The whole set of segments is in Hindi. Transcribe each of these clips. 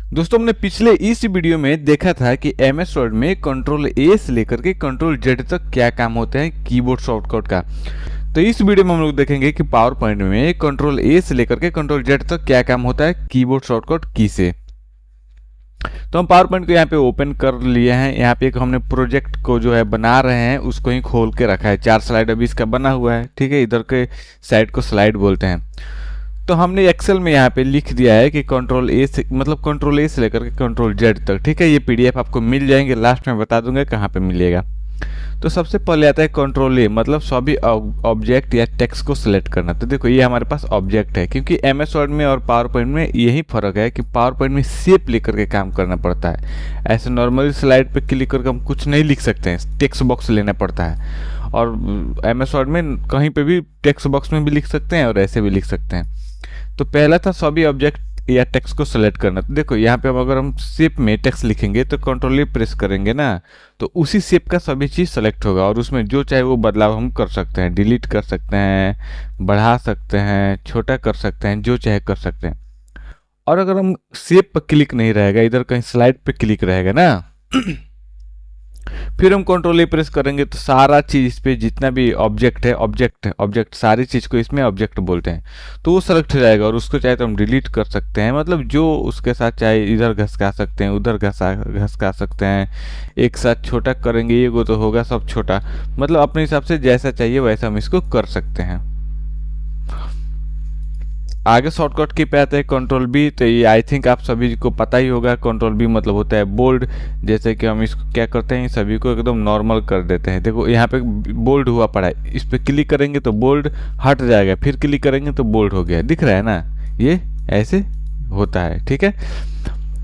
दोस्तों हमने पिछले इस वीडियो में देखा था कि एमएस वर्ड में कंट्रोल ए से लेकर के कंट्रोल जेड तक क्या काम होता है कीबोर्ड शॉर्टकट का। तो इस वीडियो में हम लोग देखेंगे कि पावर पॉइंट में कंट्रोल ए से लेकर के कंट्रोल जेड तक क्या काम होता है कीबोर्ड शॉर्टकट की से। तो हम पावर पॉइंट को यहाँ पे ओपन कर लिए हैं। यहाँ पे एक हमने प्रोजेक्ट को जो है बना रहे हैं उसको ही खोल के रखा है। 4 स्लाइड अभी इसका बना हुआ है, ठीक है। इधर के साइड को स्लाइड बोलते हैं। तो हमने एक्सेल में यहाँ पे लिख दिया है कि कंट्रोल ए से कंट्रोल ए से लेकर के कंट्रोल जेड तक, ठीक है। ये पीडीएफ आपको मिल जाएंगे, लास्ट में बता दूंगा कहाँ पे मिलेगा। तो सबसे पहले आता है कंट्रोल ए, मतलब सभी ऑब्जेक्ट या टेक्स्ट को सिलेक्ट करना। तो देखो ये हमारे पास ऑब्जेक्ट है, क्योंकि एमएस वर्ड में और पावर पॉइंट में यही फर्क है कि पावर पॉइंट में शेप लेकर के काम करना पड़ता है। ऐसे नॉर्मली स्लाइड पे क्लिक करके हम कुछ नहीं लिख सकते हैं, टेक्स्ट बॉक्स लेना पड़ता है। और एमएस वर्ड में कहीं पे भी टेक्स्ट बॉक्स में भी लिख सकते हैं और ऐसे भी लिख सकते हैं। तो पहला था सभी ऑब्जेक्ट या टेक्स्ट को सेलेक्ट करना। तो देखो यहाँ पे अगर हम शेप में टेक्स्ट लिखेंगे तो कंट्रोल ए प्रेस करेंगे ना, तो उसी शेप का सभी चीज़ सेलेक्ट होगा और उसमें जो चाहे वो बदलाव हम कर सकते हैं। डिलीट कर सकते हैं, बढ़ा सकते हैं, छोटा कर सकते हैं, जो चाहे कर सकते हैं। और अगर हम शेप पर क्लिक नहीं रहेगा, इधर कहीं स्लाइड पे क्लिक रहेगा ना फिर हम कंट्रोल ए प्रेस करेंगे तो सारा चीज इस पे जितना भी ऑब्जेक्ट है, ऑब्जेक्ट सारी चीज को इसमें ऑब्जेक्ट बोलते हैं, तो वो सेलेक्ट हो जाएगा। और उसको चाहे तो हम डिलीट कर सकते हैं, मतलब जो उसके साथ चाहे इधर घसका सकते हैं, उधर घसका सकते हैं। एक साथ छोटा करेंगे ये तो होगा सब छोटा, मतलब अपने हिसाब से जैसा चाहिए वैसा हम इसको कर सकते हैं। आगे शॉर्टकट की पे आता है कंट्रोल बी। तो ये आई थिंक आप सभी को पता ही होगा। कंट्रोल बी मतलब होता है बोल्ड। जैसे कि हम इसको क्या करते हैं, सभी को एकदम नॉर्मल कर देते हैं। देखो यहाँ पे बोल्ड हुआ पड़ा है, इस पे क्लिक करेंगे तो बोल्ड हट जाएगा, फिर क्लिक करेंगे तो बोल्ड हो गया। दिख रहा है ना, ये ऐसे होता है, ठीक है।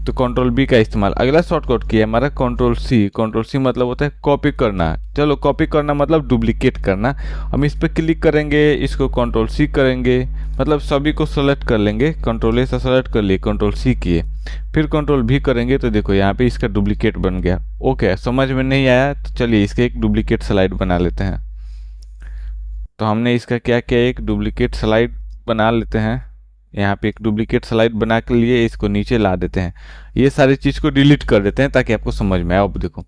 तो कंट्रोल बी का इस्तेमाल। अगला शॉर्टकट की है हमारा कंट्रोल सी। कंट्रोल सी मतलब होता है कॉपी करना। चलो कॉपी करना मतलब डुप्लीकेट करना। हम इस पर क्लिक करेंगे, इसको कंट्रोल सी करेंगे, मतलब सभी को सेलेक्ट कर लेंगे। कंट्रोल ए से सेलेक्ट कर लिए, कंट्रोल सी किए, फिर कंट्रोल भी करेंगे तो देखो यहाँ पे इसका डुप्लीकेट बन गया। ओके, समझ में नहीं आया तो चलिए इसके एक डुप्लीकेट स्लाइड बना लेते हैं। तो हमने इसका क्या किया, एक डुप्लीकेट स्लाइड बना लेते हैं। यहाँ पे एक डुप्लीकेट स्लाइड बना के लिए इसको नीचे ला देते हैं। ये सारी चीज़ को डिलीट कर देते हैं ताकि आपको समझ में आए। अब देखो,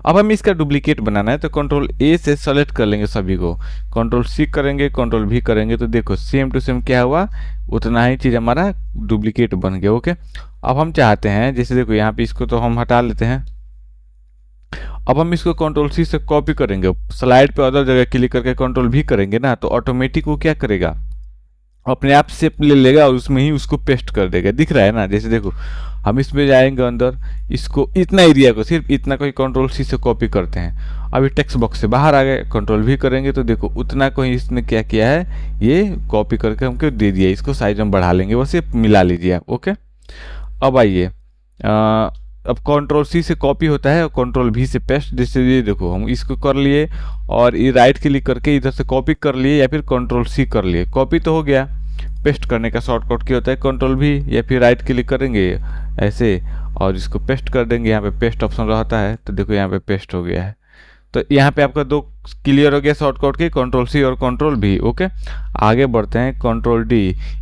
अब हमें इसका डुप्लीकेट बनाना है तो कंट्रोल ए से सेलेक्ट कर लेंगे सभी को, कंट्रोल सी करेंगे, कंट्रोल भी करेंगे तो देखो सेम टू सेम क्या हुआ, उतना ही चीज़ हमारा डुप्लीकेट बन गया। ओके, अब हम चाहते हैं जैसे देखो यहाँ पे इसको तो हम हटा लेते हैं। अब हम इसको कंट्रोल सी से कॉपी करेंगे, स्लाइड पे अदर जगह क्लिक करके कंट्रोल भी करेंगे ना, तो ऑटोमेटिक वो क्या करेगा, अपने आप शेप ले लेगा और उसमें ही उसको पेस्ट कर देगा। दिख रहा है ना, जैसे देखो हम इसमें जाएंगे अंदर, इसको इतना एरिया को सिर्फ इतना को ही कंट्रोल सी से कॉपी करते हैं। अभी टेक्स्ट बॉक्स से बाहर आ गए, कंट्रोल भी करेंगे तो देखो उतना को ही इसने क्या किया है, ये कॉपी करके हमको दे दिया। इसको साइज हम बढ़ा लेंगे, बस ये मिला लीजिए आप। ओके, अब आइए, अब कंट्रोल सी से कॉपी होता है और कंट्रोल भी से पेस्ट। जैसे ये देखो हम इसको कर लिए और ये राइट क्लिक करके इधर से कॉपी कर लिए या फिर कंट्रोल सी कर लिए, कॉपी तो हो गया। पेस्ट करने का शॉर्टकट क्या होता है, कंट्रोल भी या फिर राइट क्लिक करेंगे ऐसे और इसको पेस्ट कर देंगे। यहाँ पे पेस्ट ऑप्शन रहता है तो देखो यहाँ पे पेस्ट हो गया है। तो यहाँ पे आपका 2 क्लियर हो गया शॉर्टकट के, कंट्रोल सी और कंट्रोल भी। ओके, आगे बढ़ते हैं, कंट्रोल डी।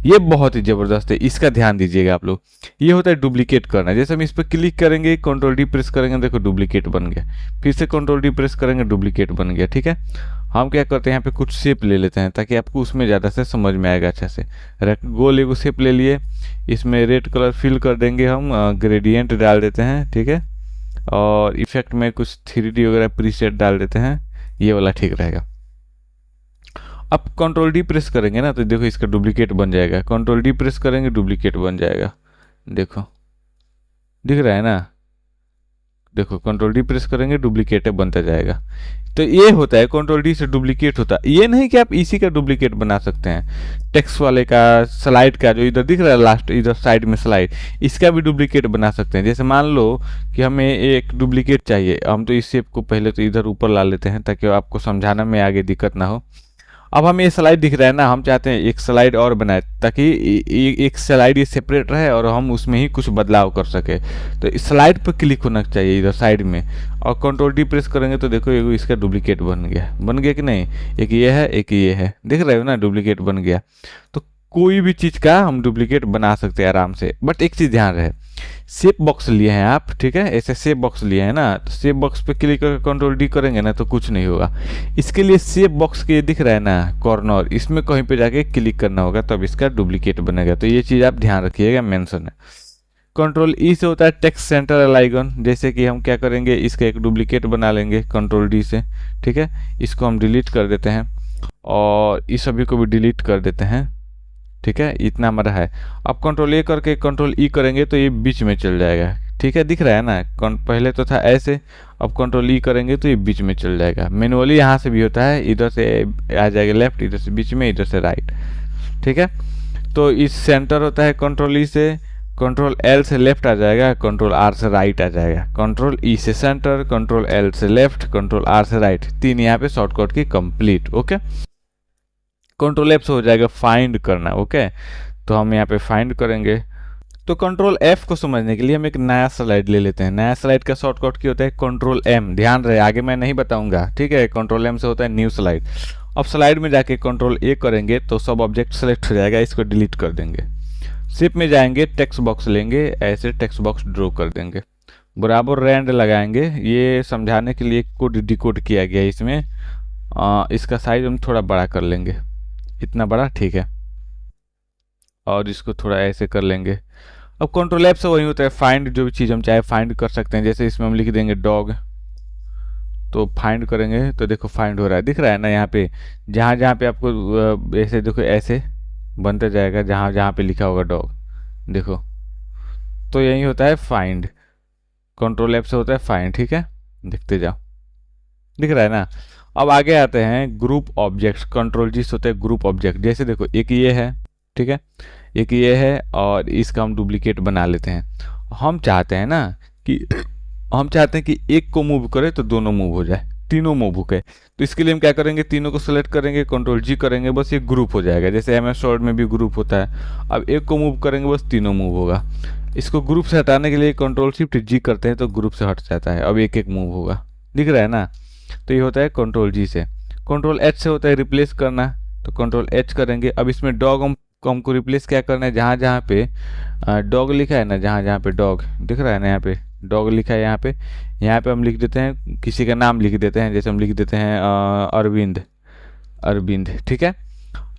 ये बहुत ही ज़बरदस्त है, इसका ध्यान दीजिएगा आप लोग। ये होता है डुप्लीकेट करना। जैसे हम इस पर क्लिक करेंगे, कंट्रोल डी प्रेस करेंगे, देखो डुप्लीकेट बन गया। फिर से कंट्रोल डी प्रेस करेंगे, डुप्लीकेट बन गया, ठीक है। हम क्या करते हैं, यहाँ पे कुछ शेप ले लेते हैं ताकि आपको उसमें ज़्यादा से समझ में आएगा अच्छे से। गोल एगो शेप ले लिए, इसमें रेड कलर फिल कर देंगे हम, ग्रेडियंट डाल देते हैं, ठीक है। और इफेक्ट में कुछ 3D वगैरह प्रीसेट डाल देते हैं, ये वाला ठीक रहेगा। अब कंट्रोल डी प्रेस करेंगे ना तो देखो इसका डुप्लीकेट बन जाएगा। कंट्रोल डी प्रेस करेंगे, डुप्लीकेट बन जाएगा। देखो दिख रहा है ना, देखो कंट्रोल डी प्रेस करेंगे, डुप्लीकेट बनता जाएगा। तो ये होता है कंट्रोल डी से डुप्लीकेट होता है। ये नहीं कि आप इसी का डुप्लीकेट बना सकते हैं, टेक्स्ट वाले का, स्लाइड का जो इधर दिख रहा है लास्ट इधर साइड में स्लाइड, इसका भी डुप्लीकेट बना सकते हैं। जैसे मान लो कि हमें एक डुप्लीकेट चाहिए, हम तो इस शेप को पहले तो इधर ऊपर ला लेते हैं ताकि आपको समझाने में आगे दिक्कत ना हो। अब हमें ये स्लाइड दिख रहा है ना, हम चाहते हैं एक स्लाइड और बनाए ताकि एक स्लाइड ये सेपरेट रहे और हम उसमें ही कुछ बदलाव कर सके। तो स्लाइड पर क्लिक होना चाहिए इधर साइड में, और कंट्रोल डी प्रेस करेंगे तो देखो ये इसका डुप्लीकेट बन गया कि नहीं। एक ये है, एक ये है, दिख रहे हो ना, डुप्लीकेट बन गया। तो कोई भी चीज़ का हम डुप्लीकेट बना सकते हैं आराम से। बट एक चीज़ ध्यान रहे, शेप बॉक्स लिए हैं आप, ठीक है, ऐसे शेप बॉक्स लिए हैं ना, तो शेप बॉक्स पे क्लिक करके कंट्रोल डी करेंगे ना तो कुछ नहीं होगा। इसके लिए शेप बॉक्स के दिख रहा है ना कॉर्नर, इसमें कहीं पे जाके क्लिक करना होगा तब इसका डुप्लीकेट बनेगा। तो ये चीज़ आप ध्यान रखिएगा, मेंशन है। कंट्रोल ई से होता है टेक्स्ट सेंटर अलाइगन, जैसे कि हम क्या करेंगे, इसका एक डुप्लीकेट बना लेंगे कंट्रोल डी से, ठीक है। इसको हम डिलीट कर देते हैं और इस सभी को भी डिलीट कर देते हैं, ठीक है। इतना हमारा है। अब कंट्रोल ए करके कंट्रोल ई करेंगे तो ये बीच में चल जाएगा, ठीक है, दिख रहा है ना। पहले तो था ऐसे, अब कंट्रोल ई करेंगे तो ये बीच में चल जाएगा। मैनुअली यहाँ से भी होता है, इधर से आ जाएगा लेफ्ट, इधर से बीच में, इधर से राइट, ठीक है। तो इस सेंटर होता है कंट्रोल ई से, कंट्रोल एल से लेफ्ट आ जाएगा, कंट्रोल आर से राइट आ जाएगा। कंट्रोल ई से सेंटर, कंट्रोल एल से लेफ्ट, कंट्रोल आर से राइट, 3 यहाँ पे शॉर्टकट की कंप्लीट, ओके। कंट्रोल एफ से हो जाएगा फाइंड करना, ओके। तो हम यहाँ पे फाइंड करेंगे। तो कंट्रोल एफ को समझने के लिए हम एक नया स्लाइड ले लेते हैं। नया स्लाइड का शॉर्टकट क्या होता है, कंट्रोल एम। ध्यान रहे, आगे मैं नहीं बताऊंगा, ठीक है। कंट्रोल एम से होता है न्यू स्लाइड। अब स्लाइड में जाके कंट्रोल ए करेंगे तो सब ऑब्जेक्ट सेलेक्ट हो जाएगा, इसको डिलीट कर देंगे। शेप में जाएंगे, टेक्स्ट बॉक्स लेंगे, ऐसे टेक्स्ट बॉक्स ड्रॉ कर देंगे, बराबर रैंड लगाएंगे। ये समझाने के लिए कोड डिकोड किया गया है इसमें। इसका साइज हम थोड़ा बड़ा कर लेंगे, इतना बड़ा, ठीक है। और इसको थोड़ा ऐसे कर लेंगे। अब कंट्रोल एफ से वही होता है फाइंड, जो भी चीज़ हम चाहे फाइंड कर सकते हैं। जैसे इसमें हम लिख देंगे डॉग, तो फाइंड करेंगे तो देखो फाइंड हो रहा है, दिख रहा है ना। यहाँ पे जहाँ जहाँ पे आपको ऐसे देखो, ऐसे बनते जाएगा जहाँ जहाँ पे लिखा होगा डॉग, देखो। तो यही होता है फाइंड, कंट्रोल एफ से होता है फाइंड, ठीक है। देखते जाओ, दिख रहा है ना। अब आगे आते हैं ग्रुप ऑब्जेक्ट्स। कंट्रोल जी से होता है ग्रुप ऑब्जेक्ट। जैसे देखो एक ये है, ठीक है, एक ये है, और इसका हम डुप्लीकेट बना लेते हैं। हम चाहते हैं ना कि हम चाहते हैं कि एक को मूव करे तो दोनों मूव हो जाए, तीनों मूव हो गए। तो इसके लिए हम क्या करेंगे, तीनों को सेलेक्ट करेंगे, कंट्रोल जी करेंगे, बस ये ग्रुप हो जाएगा। जैसे MS वर्ड में भी ग्रुप होता है। अब एक को मूव करेंगे, बस तीनों मूव होगा। इसको ग्रुप से हटाने के लिए कंट्रोल शिफ्ट जी करते हैं तो ग्रुप से हट जाता है, अब एक एक मूव होगा, दिख रहा है ना। तो ये होता है कंट्रोल जी से। कंट्रोल एच से होता है रिप्लेस करना, तो कंट्रोल एच करेंगे। अब इसमें डॉग हमको रिप्लेस क्या करना है, जहाँ जहाँ पे डॉग लिखा है ना, जहाँ जहाँ पे डॉग दिख रहा है ना, यहाँ पे डॉग लिखा है, यहाँ पे हम लिख देते हैं किसी का नाम लिख देते हैं। जैसे हम लिख देते हैं अरविंद, ठीक है।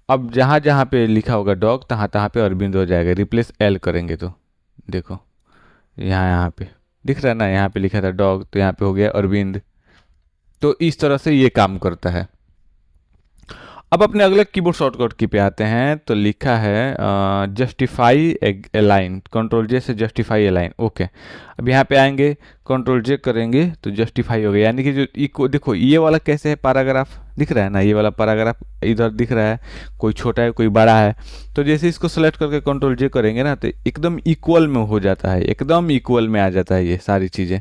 अब जहाँ जहाँ पे लिखा होगा डॉग, तहाँ तहाँ पे अरविंद हो जाएगा। रिप्लेस एल करेंगे तो देखो यहाँ पे दिख रहा है ना, यहाँ पे लिखा था डॉग, तो यहाँ पे हो गया अरविंद। तो इस तरह से ये काम करता है। अब अपने अगले कीबोर्ड शॉर्टकट की पे आते हैं, तो लिखा है जस्टिफाई अलाइन, कंट्रोल जे से जस्टिफाई अलाइन, ओके। अब यहाँ पे आएंगे, कंट्रोल जे करेंगे तो जस्टिफाई हो गया। यानी कि जो इको देखो, ये वाला कैसे है, पैराग्राफ दिख रहा है ना, ये वाला पैराग्राफ इधर दिख रहा है, कोई छोटा है कोई बड़ा है। तो जैसे इसको सेलेक्ट करके कंट्रोल जे करेंगे ना, तो एकदम इक्वल में हो जाता है, एकदम इक्वल में आ जाता है ये सारी चीज़ें।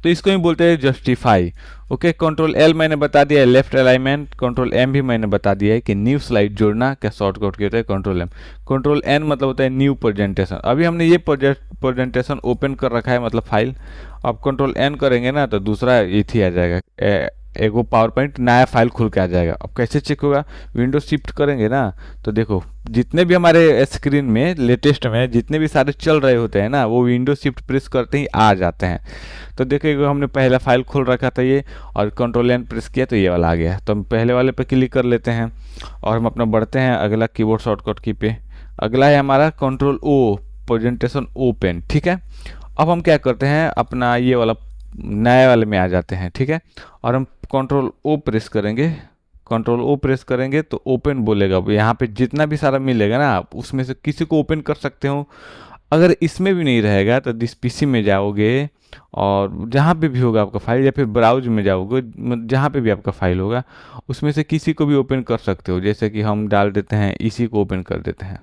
तो इसको ही बोलते हैं जस्टिफाई, ओके। कंट्रोल एल मैंने बता दिया है लेफ्ट अलाइनमेंट, कंट्रोल एम भी मैंने बता दिया है कि न्यू स्लाइड जोड़ना क्या शॉर्टकट के होता है कंट्रोल एम। कंट्रोल एन मतलब होता है न्यू प्रेजेंटेशन। अभी हमने ये प्रेजेंटेशन ओपन कर रखा है, मतलब फाइल। अब कंट्रोल एन करेंगे ना तो दूसरा ये थी आ जाएगा, एगो पावर पॉइंट नया फाइल खुल के आ जाएगा। अब कैसे चेक होगा, विंडो शिफ्ट करेंगे ना तो देखो जितने भी हमारे स्क्रीन में लेटेस्ट में जितने भी सारे चल रहे होते हैं ना, वो विंडो शिफ्ट प्रेस करते ही आ जाते हैं। तो देखिएगा हमने पहला फाइल खोल रखा था ये, और कंट्रोल एन प्रेस किया तो ये वाला आ गया। तो हम पहले वाले पे क्लिक कर लेते हैं और हम अपना बढ़ते हैं अगला कीबोर्ड शॉर्टकट की पे। अगला है हमारा कंट्रोल ओ, प्रेजेंटेशन ओपन, ठीक है। अब हम क्या करते हैं, अपना ये वाला नए वाले में आ जाते हैं, ठीक है। और हम कंट्रोल ओ प्रेस करेंगे, कंट्रोल ओ प्रेस करेंगे तो ओपन बोलेगा। यहाँ पे जितना भी सारा मिलेगा ना, आप उसमें से किसी को ओपन कर सकते हो। अगर इसमें भी नहीं रहेगा तो दिस पीसी में जाओगे और जहाँ पे भी होगा आपका फाइल, या फिर ब्राउज में जाओगे, जहाँ पे भी आपका फाइल होगा उसमें से किसी को भी ओपन कर सकते हो। जैसे कि हम डाल देते हैं, इसी को ओपन कर देते हैं।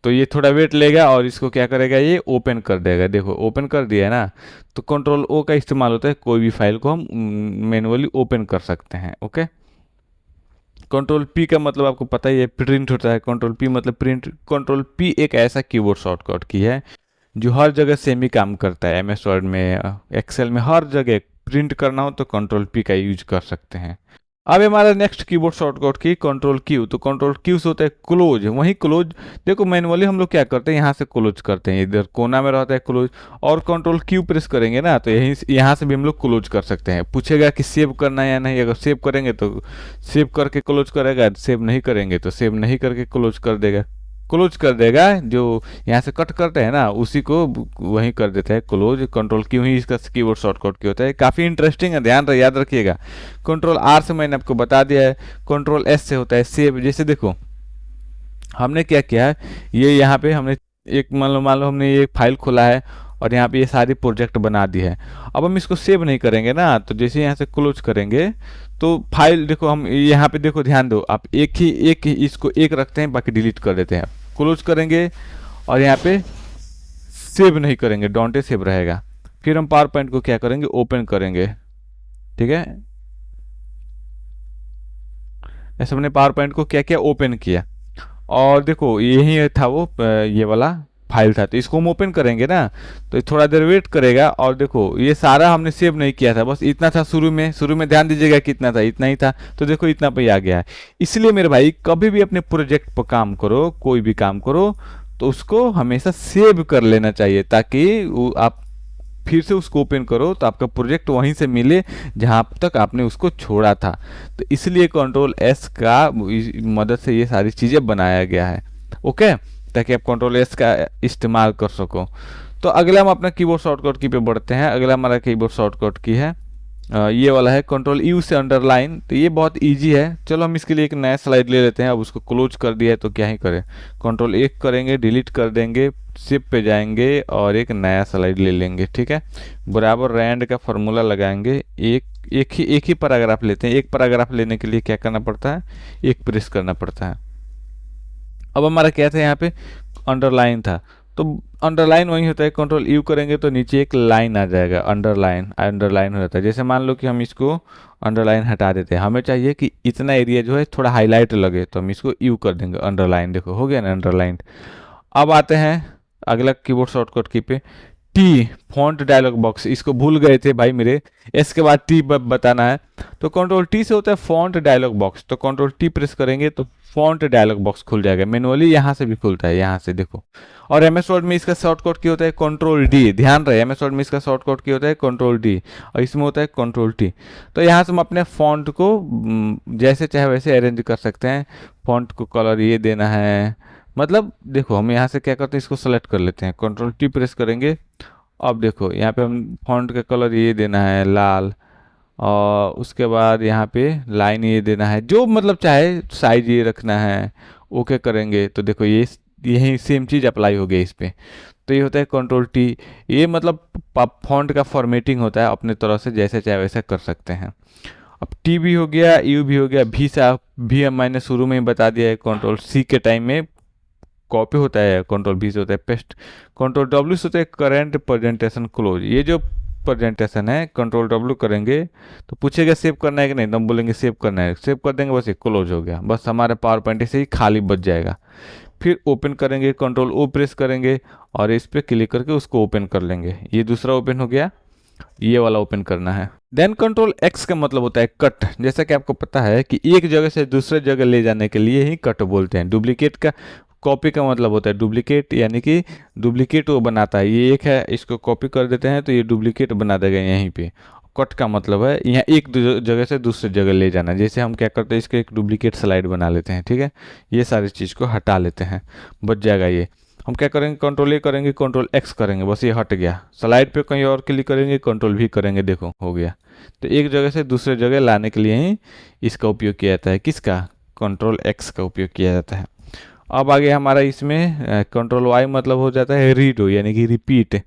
तो ये थोड़ा वेट लेगा और इसको क्या करेगा, ये ओपन कर देगा। देखो ओपन कर दिया है ना। तो कंट्रोल ओ का इस्तेमाल होता है, कोई भी फाइल को हम मैनुअली ओपन कर सकते हैं, ओके। कंट्रोल पी का मतलब आपको पता ही है, प्रिंट होता है। कंट्रोल पी मतलब प्रिंट। कंट्रोल पी एक ऐसा कीबोर्ड शॉर्टकट की है जो हर जगह सेम ही काम करता है। MS वर्ड में, एक्सेल में, हर जगह प्रिंट करना हो तो कंट्रोल पी का यूज कर सकते हैं। अब हमारा नेक्स्ट कीबोर्ड शॉर्टकट की कंट्रोल क्यू। तो कंट्रोल क्यू से होता है क्लोज, वहीं क्लोज देखो मैनुअली हम लोग क्या करते हैं, यहाँ से क्लोज करते हैं, इधर कोना में रहता है क्लोज, और कंट्रोल क्यू प्रेस करेंगे ना तो यहीं यहाँ से भी हम लोग क्लोज कर सकते हैं। पूछेगा कि सेव करना है या नहीं, अगर सेव करेंगे तो सेव करके क्लोज करेगा, सेव नहीं करेंगे तो सेव नहीं करके क्लोज कर देगा। क्लोज कर देगा, जो यहाँ से कट करते हैं ना उसी को वहीं कर देता है क्लोज। कंट्रोल क्यों ही इसका कीबोर्ड शॉर्टकट की होता है, काफ़ी इंटरेस्टिंग है, ध्यान याद रखिएगा। कंट्रोल आर से मैंने आपको बता दिया है। कंट्रोल एस से होता है सेव। जैसे देखो हमने क्या किया है, ये यहाँ पे हमने एक मान लो हमने ये फाइल खोला है और यहाँ पे ये सारी प्रोजेक्ट बना दी है। अब हम इसको सेव नहीं करेंगे ना, तो जैसे यहाँ से क्लोज करेंगे तो फाइल देखो हम यहाँ पे देखो ध्यान दो, आप एक ही इसको एक रखते हैं, बाकी डिलीट कर देते हैं। क्लोज करेंगे और यहाँ पे सेव नहीं करेंगे, डोंट सेव रहेगा। फिर हम पावर पॉइंट को क्या करेंगे, ओपन करेंगे। ठीक है, ऐसे हमने पावर पॉइंट को क्या किया, ओपन किया। और देखो यही था वो ये वाला फाइल था, तो इसको हम ओपन करेंगे ना तो थोड़ा देर वेट करेगा। और देखो ये सारा हमने सेव नहीं किया था, बस इतना था शुरू में ध्यान दीजिएगा कितना था, इतना ही था। तो देखो इतना पे आ गया है। इसलिए मेरे भाई कभी भी अपने प्रोजेक्ट पर काम करो, कोई भी काम करो तो उसको हमेशा सेव कर लेना चाहिए, ताकि आप फिर से उसको ओपन करो तो आपका प्रोजेक्ट वहीं से मिले जहां तक आपने उसको छोड़ा था। तो इसलिए कंट्रोल एस का मदद से ये सारी चीज़ें बनाया गया है। ओके, ताकि आप कंट्रोल एस का इस्तेमाल कर सको। तो अगला हम अपना कीबोर्ड शॉर्टकट की पे बढ़ते हैं। अगला हमारा कीबोर्ड शॉर्टकट की है ये वाला है कंट्रोल यू से अंडरलाइन। तो ये बहुत इजी है। चलो हम इसके लिए एक नया स्लाइड ले लेते हैं। अब उसको क्लोज कर दिया है तो क्या ही करें, कंट्रोल एक करेंगे, डिलीट कर देंगे, शिप पे जाएंगे और एक नया स्लाइड ले लेंगे। ठीक है, बराबर रैंड का फॉर्मूला लगाएंगे। एक ही पैराग्राफ लेते हैं। एक पैराग्राफ लेने के लिए क्या करना पड़ता है, एक प्रेस करना पड़ता है। अब हमारा क्या था, यहाँ पे अंडरलाइन था, तो अंडरलाइन वही होता है, कंट्रोल यू करेंगे तो नीचे एक लाइन आ जाएगा, अंडरलाइन हो जाता है। जैसे मान लो कि हम इसको अंडरलाइन हटा देते हैं, हमें चाहिए कि इतना एरिया जो है थोड़ा हाईलाइट लगे, तो हम इसको यू कर देंगे, अंडरलाइन। देखो हो गया ना अंडरलाइन। अब आते हैं अगला कीबोर्ड शॉर्टकट की पे, टी फॉन्ट डायलॉग बॉक्स। इसको भूल गए थे भाई मेरे, एस के बाद टी बताना है। तो कंट्रोल टी से होता है फॉन्ट डायलॉग बॉक्स। तो कंट्रोल टी प्रेस करेंगे तो फॉन्ट डायलॉग बॉक्स खुल जाएगा। मैनुअली यहाँ से भी खुलता है, यहाँ से देखो। और एम एस वर्ड में इसका शॉर्टकट की होता है कंट्रोल डी। ध्यान रहे, एम एस वर्ड में इसका शॉर्टकट की होता है कंट्रोल डी और इसमें होता है कंट्रोल टी। तो यहाँ से हम अपने फॉन्ट को जैसे चाहे वैसे अरेंज कर सकते हैं। फॉन्ट को कलर ये देना है, मतलब देखो हम यहाँ से क्या करते हैं, इसको सेलेक्ट कर लेते हैं, कंट्रोल टी प्रेस करेंगे। अब देखो यहाँ पे हम फॉन्ट का कलर ये देना है लाल, और उसके बाद यहाँ पे लाइन ये देना है, जो मतलब चाहे साइज ये रखना है। ओके करेंगे तो देखो ये यही सेम चीज़ अप्लाई हो गया इस पर। तो ये होता है कंट्रोल टी। ये मतलब फॉन्ट का फॉर्मेटिंग होता है, अपने तरह से जैसे चाहे वैसे कर सकते हैं। अब टी भी हो गया, यू भी हो गया, भी से भी मैंने शुरू में ही बता दिया है, कंट्रोल सी के टाइम में कॉपी होता है, कंट्रोल भी से होता है पेस्ट, कंट्रोल डब्ल्यू से होता है करंट प्रेजेंटेशन क्लोज। ये जो प्रेजेंटेशन है कंट्रोल डब्ल्यू करेंगे तो पूछेगा सेव करना है कि नहीं, तो हम बोलेंगे सेव करना है, सेव कर देंगे, बस ये क्लोज हो गया, बस हमारे पावर पॉइंट से ही खाली बच जाएगा। फिर ओपन करेंगे, कंट्रोल ओ प्रेस करेंगे और इस पर क्लिक करके उसको ओपन कर लेंगे। ये दूसरा ओपन हो गया, ये वाला ओपन करना है। देन कंट्रोल एक्स का मतलब होता है कट। जैसा कि आपको पता है कि एक जगह से दूसरे जगह ले जाने के लिए ही कट बोलते हैं। डुप्लीकेट का कॉपी का मतलब होता है डुप्लीकेट, यानी कि डुप्लीकेट वो बनाता है। ये एक है, इसको कॉपी कर देते हैं तो ये डुप्लीकेट बना देगा यहीं पे। कट का मतलब है यहाँ एक जगह से दूसरे जगह ले जाना। जैसे हम क्या करते हैं, इसके एक डुप्लीकेट स्लाइड बना लेते हैं। ठीक है, ये सारी चीज़ को हटा लेते हैं, बच जाएगा ये। हम क्या करेंगे, कंट्रोल ए करेंगे, कंट्रोल एक्स करेंगे, बस ये हट गया। स्लाइड पे कहीं और क्लिक करेंगे, कंट्रोल भी करेंगे, देखो हो गया। तो एक जगह से दूसरे जगह लाने के लिए ही इसका उपयोग किया जाता है। किसका, कंट्रोल एक्स का उपयोग किया जाता है। अब आगे हमारा इसमें कंट्रोल वाई मतलब हो जाता है रीडो, यानी कि रिपीट।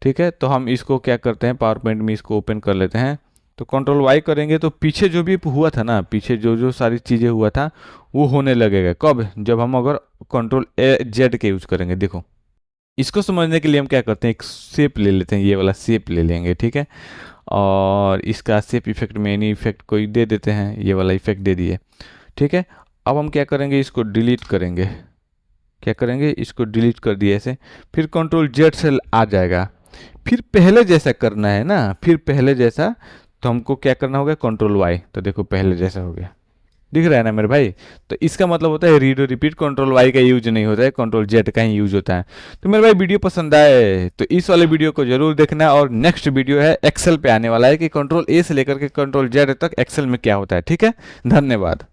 ठीक है, तो हम इसको क्या करते हैं, पावर पॉइंट में इसको ओपन कर लेते हैं। तो कंट्रोल वाई करेंगे तो पीछे जो भी हुआ था ना, पीछे जो जो सारी चीज़ें हुआ था वो होने लगेगा। कब, जब हम अगर कंट्रोल ए जेड के यूज करेंगे। देखो इसको समझने के लिए हम क्या करते हैं, एक शेप ले लेते हैं, ये वाला शेप ले लेंगे। ठीक है, और इसका शेप इफेक्ट में एनी इफेक्ट कोई दे देते हैं, ये वाला इफेक्ट दे दिए। ठीक है, अब हम क्या करेंगे, इसको डिलीट करेंगे। क्या करेंगे, इसको डिलीट कर दिए ऐसे। फिर कंट्रोल जेड से आ जाएगा। फिर पहले जैसा करना है ना, फिर पहले जैसा, तो हमको क्या करना होगा, कंट्रोल वाई। तो देखो पहले जैसा हो गया, दिख रहा है ना मेरे भाई। तो इसका मतलब होता है रीड और रिपीट, कंट्रोल वाई का यूज नहीं होता है, कंट्रोल जेड का ही यूज होता है। तो मेरे भाई वीडियो पसंद आए तो इस वाले वीडियो को जरूर देखना। और नेक्स्ट वीडियो है एक्सेल पे आने वाला है कि कंट्रोल ए से लेकर के कंट्रोल जेड तक एक्सेल में क्या होता है। ठीक है, धन्यवाद।